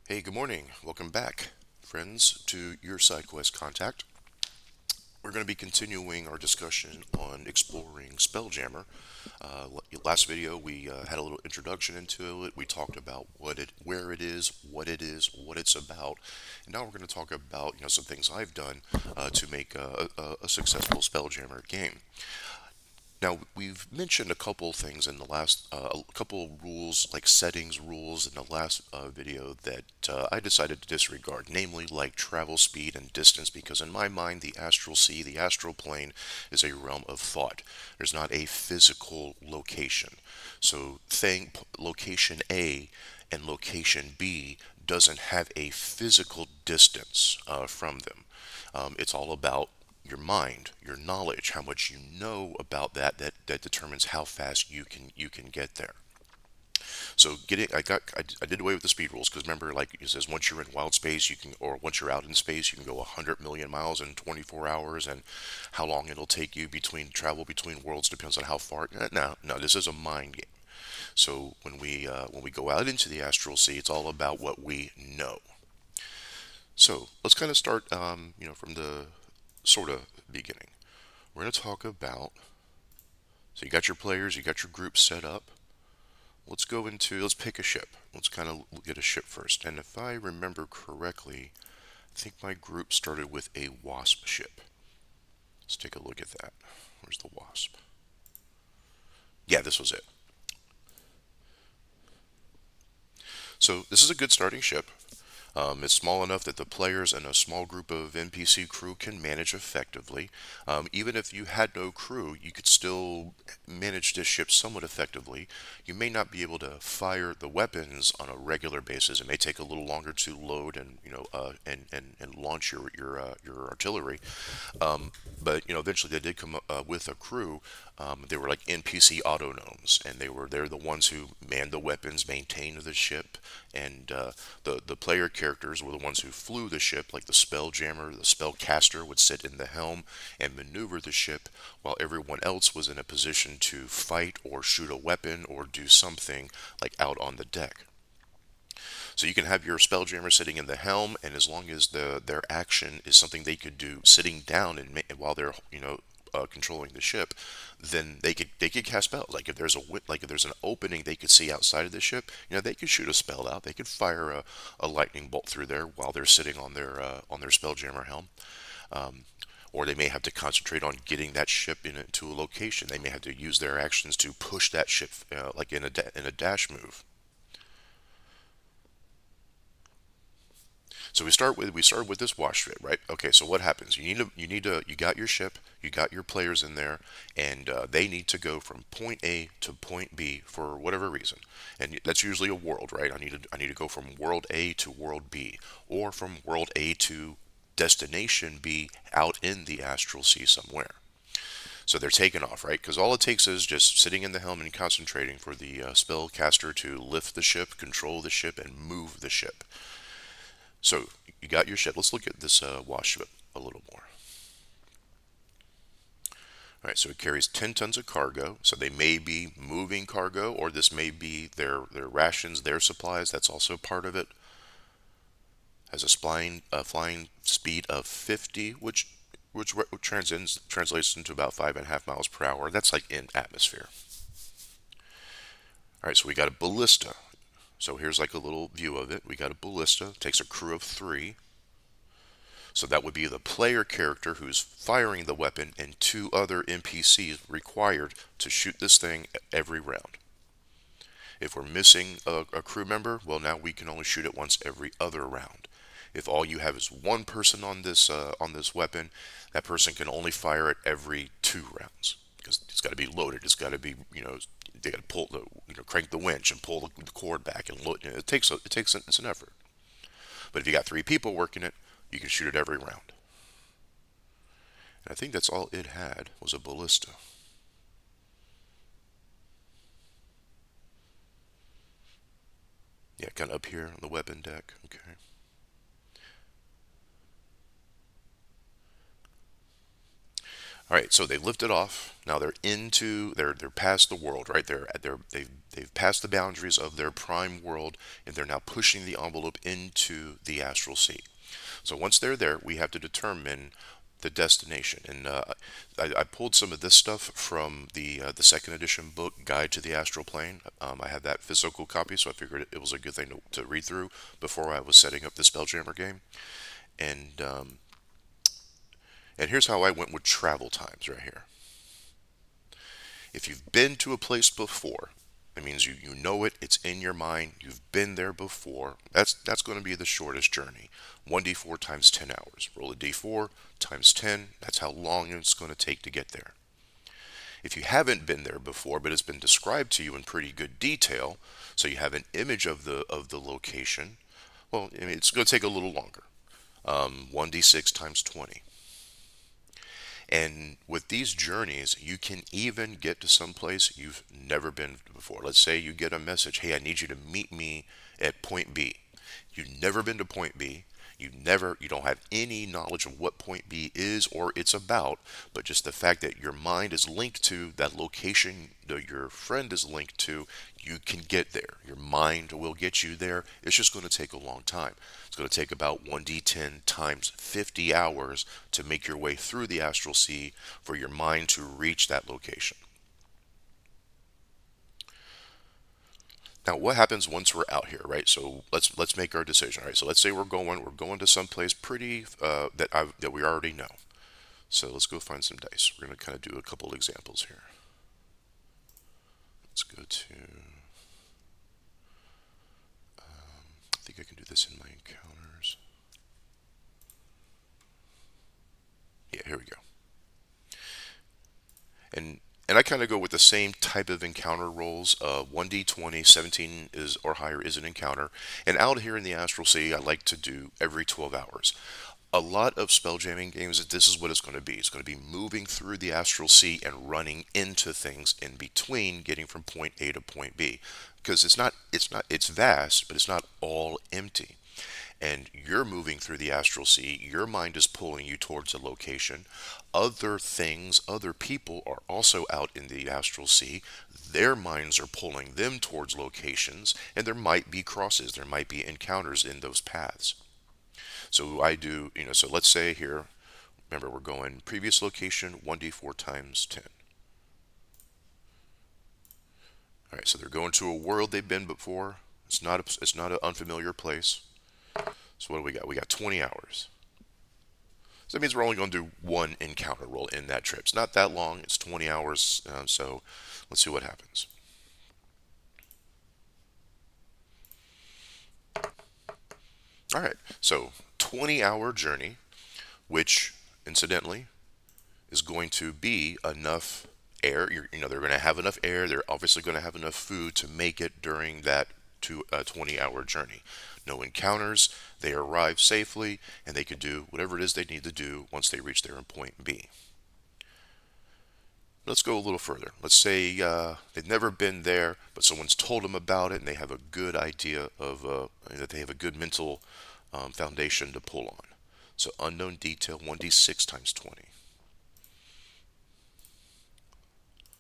Hey, good morning. Welcome back, friends, to your side quest contact. We're going to be continuing our discussion on exploring Spelljammer. Last video we had a little introduction into it. We talked about where it is, what it's about, and now we're going to talk about some things I've done to make a successful Spelljammer game. Now, we've mentioned a couple things in the last, a couple rules, like settings rules in the last video that I decided to disregard, namely like travel speed and distance, because in my mind, the astral sea, the astral plane, is a realm of thought. There's not a physical location. So, think location A and location B doesn't have a physical distance from them. It's all about your mind, your knowledge, how much you know about that determines how fast you can get there. So I did away with the speed rules because remember, like it says, once you're in wild space, you can, or once you're out in space, you can go 100 million miles in 24 hours, and how long it'll take you between travel between worlds depends on how far. No, no, this is a mind game. So when we go out into the astral sea, it's all about what we know. So let's kind of start, from the sort of beginning. We're going to talk about. So you got your players, you got your group set up. Let's pick a ship. Let's kind of get a ship first. And if I remember correctly, I think my group started with a Wasp ship. Let's take a look at that. Where's the Wasp? Yeah, this was it. So this is a good starting ship. It's small enough that the players and a small group of NPC crew can manage effectively. Even if you had no crew, you could still manage this ship somewhat effectively. You may not be able to fire the weapons on a regular basis. It may take a little longer to load and and launch your artillery. But eventually they did come up with a crew. They were like NPC autonomes, and they're the ones who manned the weapons, maintained the ship, and the player characters were the ones who flew the ship, like the Spelljammer, the Spellcaster would sit in the helm and maneuver the ship, while everyone else was in a position to fight or shoot a weapon or do something like out on the deck. So you can have your Spelljammer sitting in the helm, and as long as their action is something they could do sitting down and while they're controlling the ship, then they could cast spells. Like if there's an opening they could see outside of the ship, they could shoot a spell out. They could fire a lightning bolt through there while they're sitting on their Spelljammer helm. Or they may have to concentrate on getting that ship into a location. They may have to use their actions to push that ship, like in a dash move. So we start with this wash strip, right? Okay, so what happens? You got your ship, you got your players in there, and they need to go from point A to point B for whatever reason, and that's usually a world, right? I need to go from world A to world B, or from world A to destination B out in the astral sea somewhere. So they're taking off, right? Because all it takes is just sitting in the helm and concentrating for the spellcaster to lift the ship, control the ship, and move the ship. So you got your ship. Let's look at this wash ship a little more. All right, so it carries 10 tons of cargo. So they may be moving cargo, or this may be their rations, their supplies. That's also part of it. Has a flying speed of 50, which translates into about 5.5 miles per hour. That's like in atmosphere. All right, so we got a ballista. So here's like a little view of it. We got a ballista. Takes a crew of three. So that would be the player character who's firing the weapon and two other NPCs required to shoot this thing every round. If we're missing a crew member, well, now we can only shoot it once every other round. If all you have is one person on this weapon, that person can only fire it every 2 rounds because it's got to be loaded. It's got to be they got to pull crank the winch and pull the cord back and load. It's an effort. But if you got 3 people working it, you can shoot it every round. And I think that's all it had was a ballista. Yeah, kind of up here on the weapon deck. Okay. All right, so they lifted off. Now they're past the world, right? They've passed the boundaries of their prime world, and they're now pushing the envelope into the astral sea. So once they're there, we have to determine the destination. And I pulled some of this stuff from the second edition book, Guide to the Astral Plane. I had that physical copy, so I figured it was a good thing to read through before I was setting up the Spelljammer game. And and here's how I went with travel times right here. If you've been to a place before, it means you know it, it's in your mind, you've been there before. That's going to be the shortest journey. 1d4 times 10 hours. Roll a d4 times 10, that's how long it's going to take to get there. If you haven't been there before, but it's been described to you in pretty good detail, so you have an image of the location, well, I mean, it's going to take a little longer. 1d6 times 20. And with these journeys, you can even get to some place you've never been before. Let's say you get a message, hey, I need you to meet me at point B. You've never been to point B. You don't have any knowledge of what point B is or it's about, but just the fact that your mind is linked to that location that your friend is linked to, you can get there. Your mind will get you there. It's just going to take a long time. It's going to take about 1d10 times 50 hours to make your way through the astral sea for your mind to reach that location. Now, what happens once we're out here, right? So let's make our decision, right? So let's say we're going to some place pretty that we already know. So let's go find some dice. We're going to kind of do a couple examples here. Let's go to. I think I can do this in my encounters. Yeah, here we go. And and I kind of go with the same type of encounter rolls. 1d20, 17 is or higher is an encounter. And out here in the Astral Sea, I like to do every 12 hours. A lot of spelljamming games, this is what it's going to be. It's going to be moving through the Astral Sea and running into things in between, getting from point A to point B. Because it's vast, but it's not all empty, and you're moving through the astral sea, your mind is pulling you towards a location. Other things, other people are also out in the astral sea. Their minds are pulling them towards locations, and there might be crosses, there might be encounters in those paths. So I do, so let's say here, remember we're going previous location 1d4 times 10. All right, so they're going to a world they've been before. It's not an unfamiliar place. So what do we got? We got 20 hours. So that means we're only going to do one encounter roll in that trip. It's not that long. It's 20 hours. So let's see what happens. All right. So 20-hour journey, which incidentally is going to be enough air. They're going to have enough air. They're obviously going to have enough food to make it during that 20-hour journey. No encounters. They arrive safely, and they can do whatever it is they need to do once they reach their point B. Let's go a little further. Let's say they've never been there, but someone's told them about it, and they have a good idea of that they have a good mental foundation to pull on. So unknown detail, 1d6 times 20.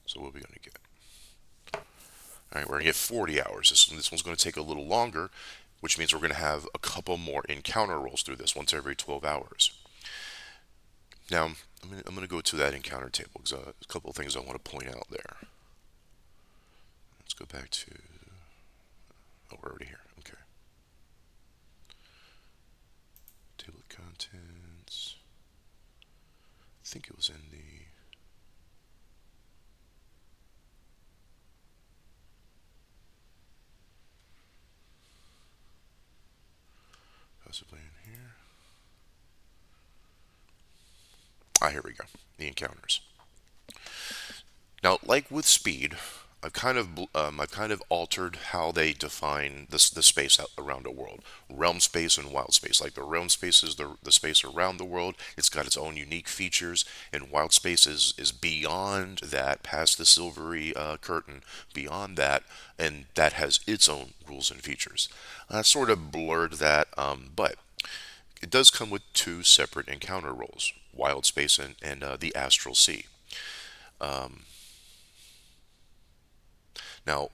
So what are we going to get? All right, we're going to get 40 hours. This one's going to take a little longer, which means we're going to have a couple more encounter rolls through this once every 12 hours. Now, I'm going to go to that encounter table because a couple of things I want to point out there. Let's go back to. Oh, we're already here. Okay. Table of contents. I think it was in the. Possibly in here. Ah, here we go. The encounters. Now, like with speed, I've kind of altered how they define the space out around a world. Realm space and wild space. Like the realm space is the space around the world. It's got its own unique features, and wild space is beyond that, past the silvery curtain, beyond that, and that has its own rules and features. I sort of blurred that, but it does come with two separate encounter rolls. wild space, and the astral sea. Um, Now,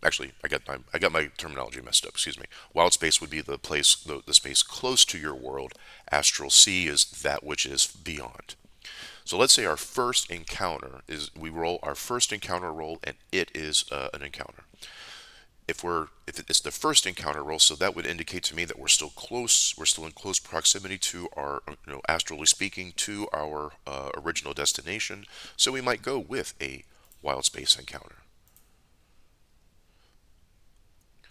actually, I got my terminology messed up. Excuse me. Wild space would be the place, the space close to your world. Astral sea is that which is beyond. So let's say our first encounter is we roll our first encounter roll, and it is an encounter. If it's the first encounter roll, so that would indicate to me that we're still close. We're still in close proximity to our, astrally speaking, to our original destination. So we might go with a wild space encounter.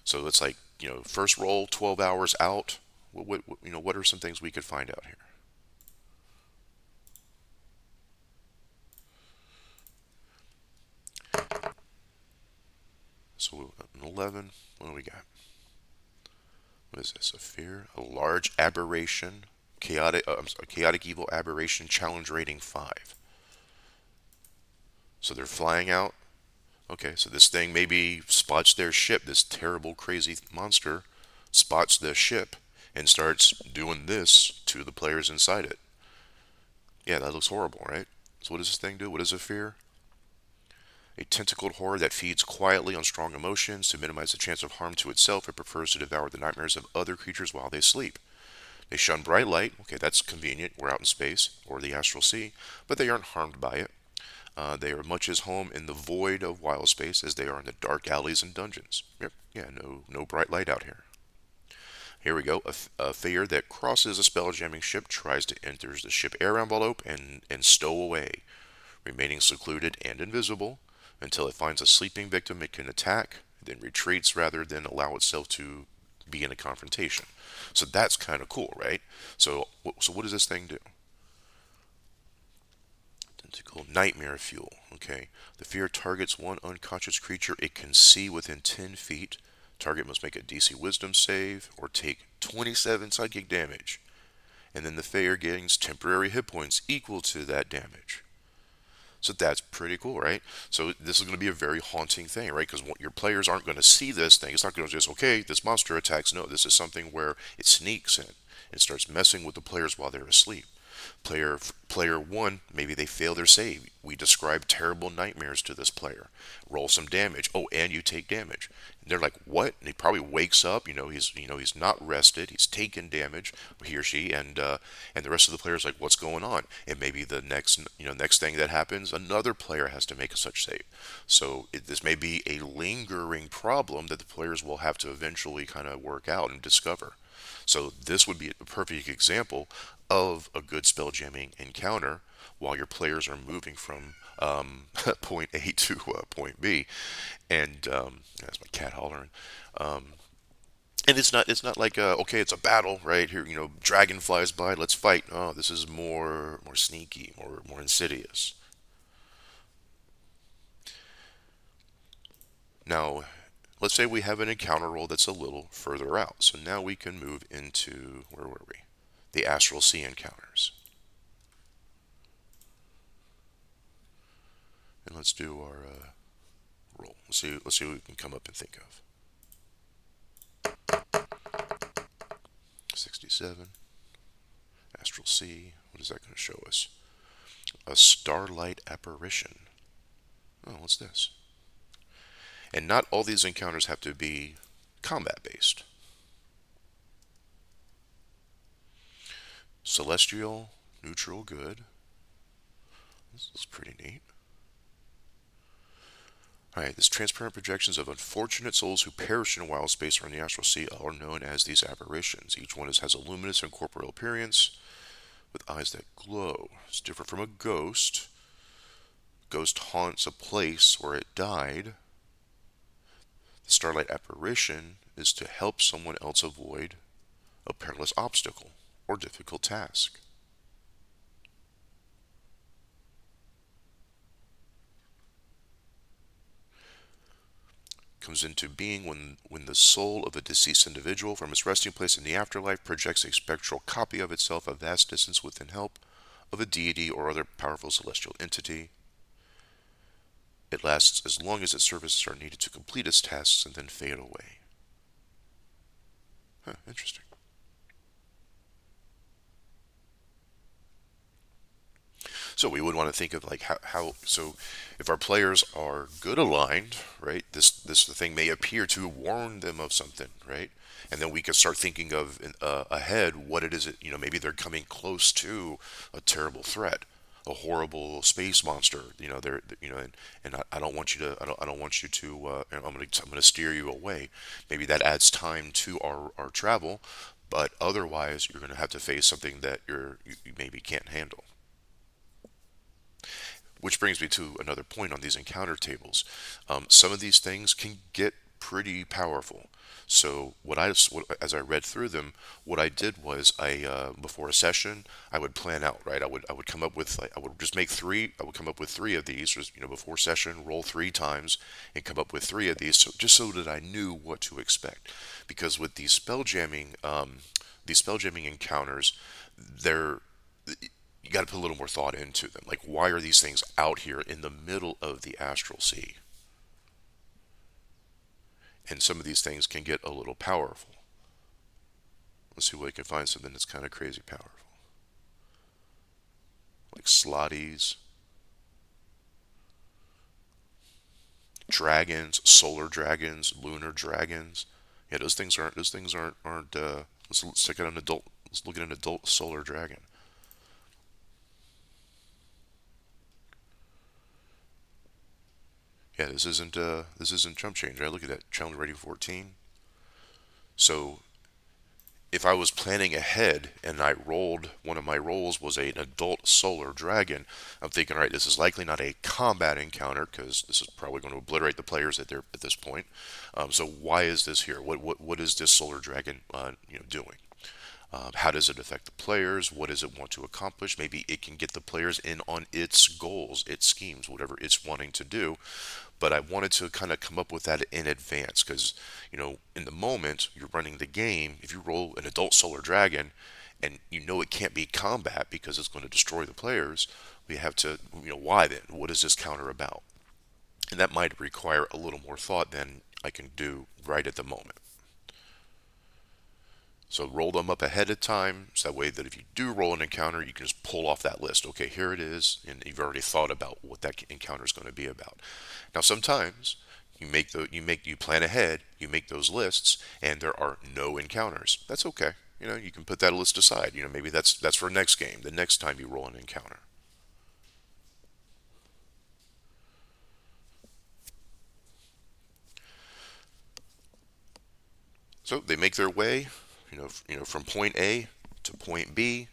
So it's like, first roll 12 hours out. What are some things we could find out here? So an 11. What do we got? What is this? A fear, a large aberration, chaotic evil aberration, challenge rating 5. So they're flying out. Okay, so this thing maybe spots their ship. This terrible, crazy monster spots the ship and starts doing this to the players inside it. Yeah, that looks horrible, right? So what does this thing do? What is a fear? A tentacled horror that feeds quietly on strong emotions to minimize the chance of harm to itself. It prefers to devour the nightmares of other creatures while they sleep. They shun bright light. Okay, that's convenient. We're out in space or the astral sea, but they aren't harmed by it. They are much as home in the void of wild space as they are in the dark alleys and dungeons. Yep, yeah, no bright light out here. Here we go. A figure that crosses a spell jamming ship tries to enter the ship air envelope and stow away, remaining secluded and invisible until it finds a sleeping victim it can attack, then retreats rather than allow itself to be in a confrontation. So that's kind of cool, right? So what does this thing do? Tentacle nightmare fuel. Okay. The fear targets one unconscious creature it can see within 10 feet. Target must make a DC Wisdom save or take 27 psychic damage. And then the fear gains temporary hit points equal to that damage. So that's pretty cool, right? So this is going to be a very haunting thing, right? Because your players aren't going to see this thing. It's not going to just, okay, this monster attacks. No, this is something where it sneaks in and starts messing with the players while they're asleep. Player one, maybe they fail their save. We describe terrible nightmares to this player. Roll some damage. Oh, and you take damage. And they're like, what? And he probably wakes up. He's not rested. He's taken damage. He or she, and the rest of the players like, what's going on? And maybe the next thing that happens, another player has to make a such save. So this may be a lingering problem that the players will have to eventually kind of work out and discover. So this would be a perfect example of a good spell jamming encounter while your players are moving from point A to point B. And that's my cat hollering. Um, and it's not like okay, it's a battle right here. Dragon flies by, let's fight. Oh, this is more sneaky, more insidious. Now, let's say we have an encounter roll that's a little further out. So now we can move into, where were we? The astral sea encounters. And let's do our roll. Let's see what we can come up and think of. 67. Astral sea. What is that going to show us? A starlight apparition. Oh, what's this? And not all these encounters have to be combat based. Celestial, neutral, good. This is pretty neat. Alright, these transparent projections of unfortunate souls who perish in wild space or in the astral sea are known as these aberrations. Each one has a luminous and corporeal appearance with eyes that glow. It's different from a ghost. Ghost haunts a place where it died. The starlight apparition is to help someone else avoid a perilous obstacle or difficult task. Comes into being when the soul of a deceased individual from its resting place in the afterlife projects a spectral copy of itself a vast distance within help of a deity or other powerful celestial entity. It lasts as long as its services are needed to complete its tasks and then fade away. Huh, interesting. So we would want to think of like how so if our players are good aligned, right? This thing may appear to warn them of something, right? And then we can start thinking of ahead what it is. Maybe they're coming close to a terrible threat, a horrible space monster. And I don't want you to. I don't want you to. I'm gonna steer you away. Maybe that adds time to our travel, but otherwise you're gonna have to face something that you maybe can't handle. Which brings me to another point on these encounter tables. Some of these things can get pretty powerful. So as I read through them, what I did was before a session, I would plan out, right. I would come up with, like, I would just make three. I would come up with three of these, just before session, roll three times, and come up with three of these, so just so that I knew what to expect. Because with these spell jamming encounters, they're you got to put a little more thought into them. Like, why are these things out here in the middle of the astral sea? And some of these things can get a little powerful. Let's see if we can find something that's kind of crazy powerful. Like slotties, dragons, solar dragons, lunar dragons. Yeah, those things aren't. Let's look at an adult. Let's look at an adult solar dragon. Yeah, this isn't chump change. Right? Look at that, challenge rating 14. So if I was planning ahead and I rolled, one of my rolls was an adult solar dragon, I'm thinking, all right, this is likely not a combat encounter because this is probably going to obliterate the players at this point. So why is this here? What is this solar dragon doing? How does it affect the players? What does it want to accomplish? Maybe it can get the players in on its goals, its schemes, whatever it's wanting to do. But I wanted to kind of come up with that in advance because, in the moment you're running the game, if you roll an adult solar dragon and it can't be combat because it's going to destroy the players, we have to, why then? What is this counter about? And that might require a little more thought than I can do right at the moment. So roll them up ahead of time, so that way that if you do roll an encounter, you can just pull off that list. Okay, here it is, and you've already thought about what that encounter is going to be about. Now, sometimes you plan ahead, you make those lists, and there are no encounters. That's okay. You can put that list aside. Maybe that's for next game, the next time you roll an encounter. So they make their way, from point A to point B,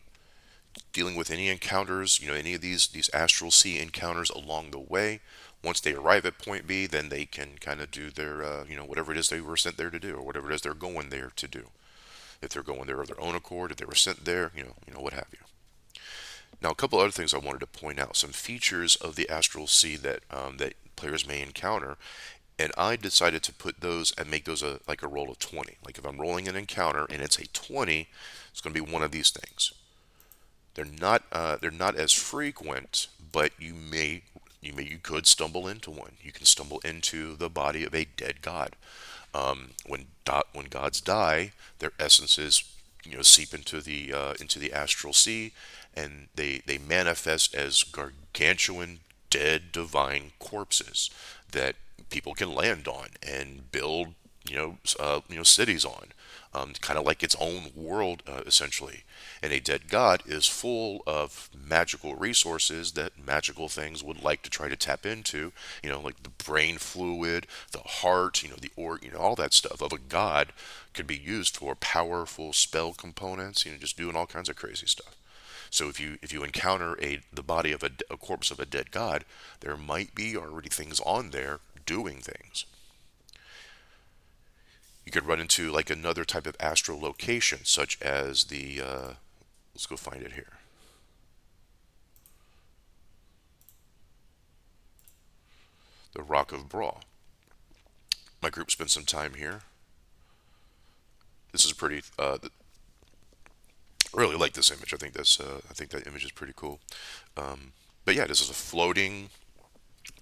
dealing with any encounters, any of these astral sea encounters along the way. Once they arrive at point B, then they can kind of do their, whatever it is they were sent there to do, or whatever it is they're going there to do. If they're going there of their own accord, if they were sent there, what have you. Now, a couple other things I wanted to point out, some features of the astral sea that players may encounter, and I decided to put those and make those like a roll of 20. Like if I'm rolling an encounter and it's a 20, it's going to be one of these things. They're not as frequent, but you could stumble into one. You can stumble into the body of a dead god. When gods die, their essences seep into the astral sea, and they manifest as gargantuan dead divine corpses that people can land on and build cities on, kind of like its own world, essentially. And a dead god is full of magical resources that magical things would like to try to tap into, like the brain fluid, the heart, the all that stuff of a god could be used for powerful spell components, just doing all kinds of crazy stuff. So if you encounter the body of a corpse of a dead god, there might be already things on there doing things. You could run into like another type of astral location, such as let's go find it here. The Rock of Brawl. My group spent some time here. This is pretty. Really like this image. I think that image is pretty cool. But yeah, this is a floating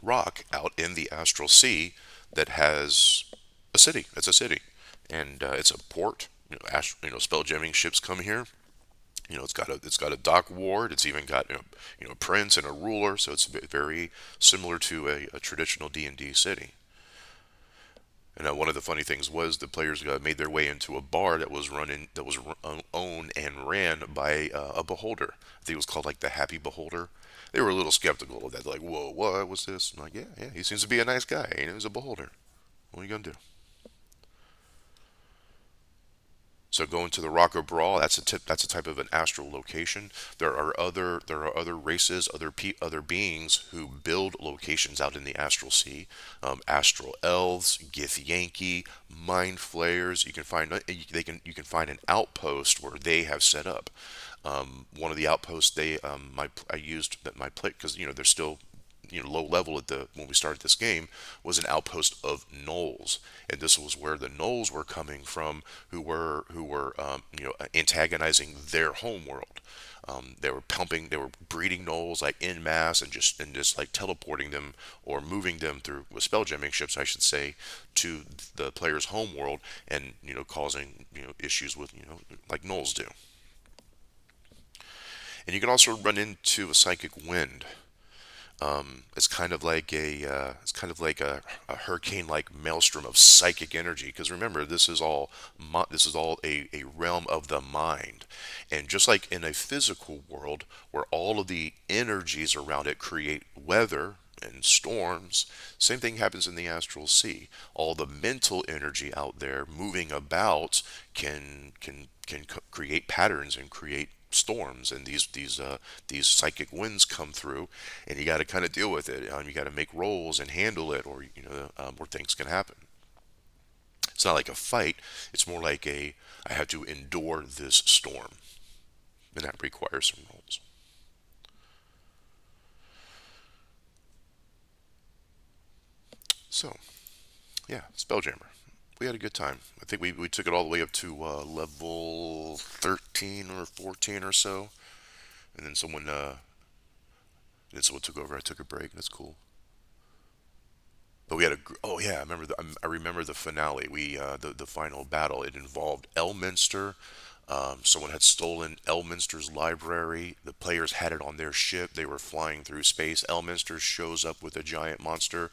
rock out in the astral sea that has a city. It's a city, and it's a port. Spell jamming ships come here, It's got a dock ward. It's even got a prince and a ruler. So it's very similar to a traditional D&D city. And one of the funny things was the players made their way into a bar that was owned and ran by a beholder. I think it was called like the Happy Beholder. They were a little skeptical of that. They're like, whoa, what was this? I'm like, yeah, yeah, he seems to be a nice guy. He's a beholder. What are you gonna do? So going to the Rock of Brawl, that's a tip. That's a type of an astral location. There are other races, other beings who build locations out in the astral sea. Astral elves, Githyanki, mind flayers. You can find an outpost where they have set up. One of the outposts I used that my play because they're still low level at the when we started this game was an outpost of gnolls, and this was where the gnolls were coming from, who were antagonizing their home world. They were breeding gnolls like in mass and just like teleporting them or moving them through with spelljamming ships, I should say, to the player's home world, and causing issues with like gnolls do. And you can also run into a psychic wind. It's kind of like a hurricane-like maelstrom of psychic energy. Because remember, this is all a realm of the mind, and just like in a physical world where all of the energies around it create weather and storms, same thing happens in the astral sea. All the mental energy out there moving about can create patterns and create storms, and these psychic winds come through, and you got to kind of deal with it. You got to make rolls and handle it, or things can happen. It's not like a fight. It's more like I have to endure this storm, and that requires some rolls. So yeah, Spelljammer. We had a good time. I think we took it all the way up to level 13 or 14 or so, and then someone took over. I took a break. That's cool. But we had oh yeah, I remember the finale. The final battle. It involved Elminster. Someone had stolen Elminster's library. The players had it on their ship. They were flying through space. Elminster shows up with a giant monster.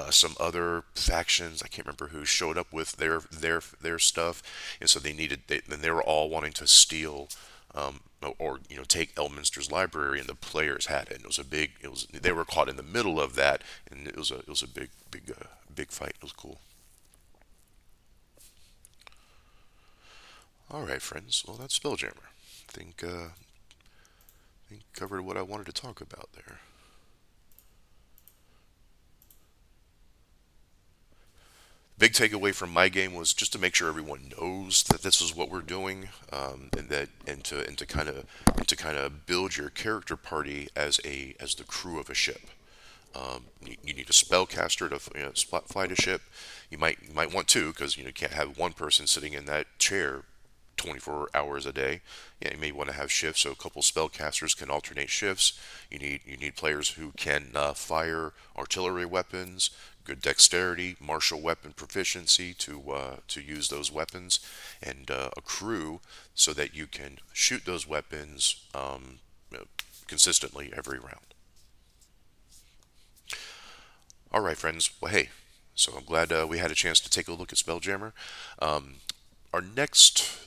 Some other factions, I can't remember who, showed up with their stuff, and so then they were all wanting to steal, or take Elminster's library, and the players had it. And it was a big. It was they were caught in the middle of that, and it was a big fight. It was cool. All right, friends. Well, that's Spelljammer. I think covered what I wanted to talk about there. Big takeaway from my game was just to make sure everyone knows that this is what we're doing, and to kind of build your character party as the crew of a ship. You need a spellcaster to fly the ship. You might want two, because you can't have one person sitting in that chair 24 hours a day. Yeah, you may want to have shifts, so a couple spellcasters can alternate shifts. You need players who can fire artillery weapons, good dexterity, martial weapon proficiency to use those weapons, and a crew so that you can shoot those weapons consistently every round. All right, friends. Well, hey, so I'm glad we had a chance to take a look at Spelljammer. Our next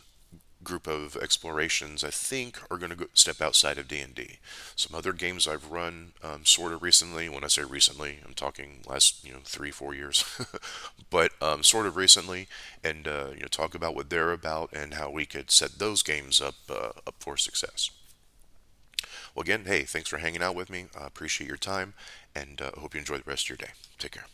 group of explorations, I think, are going to step outside of D&D. Some other games I've run sort of recently. When I say recently, I'm talking last 3-4 years, but sort of recently, and talk about what they're about and how we could set those games up for success. Well, again, hey, thanks for hanging out with me. I appreciate your time, and I hope you enjoy the rest of your day. Take care.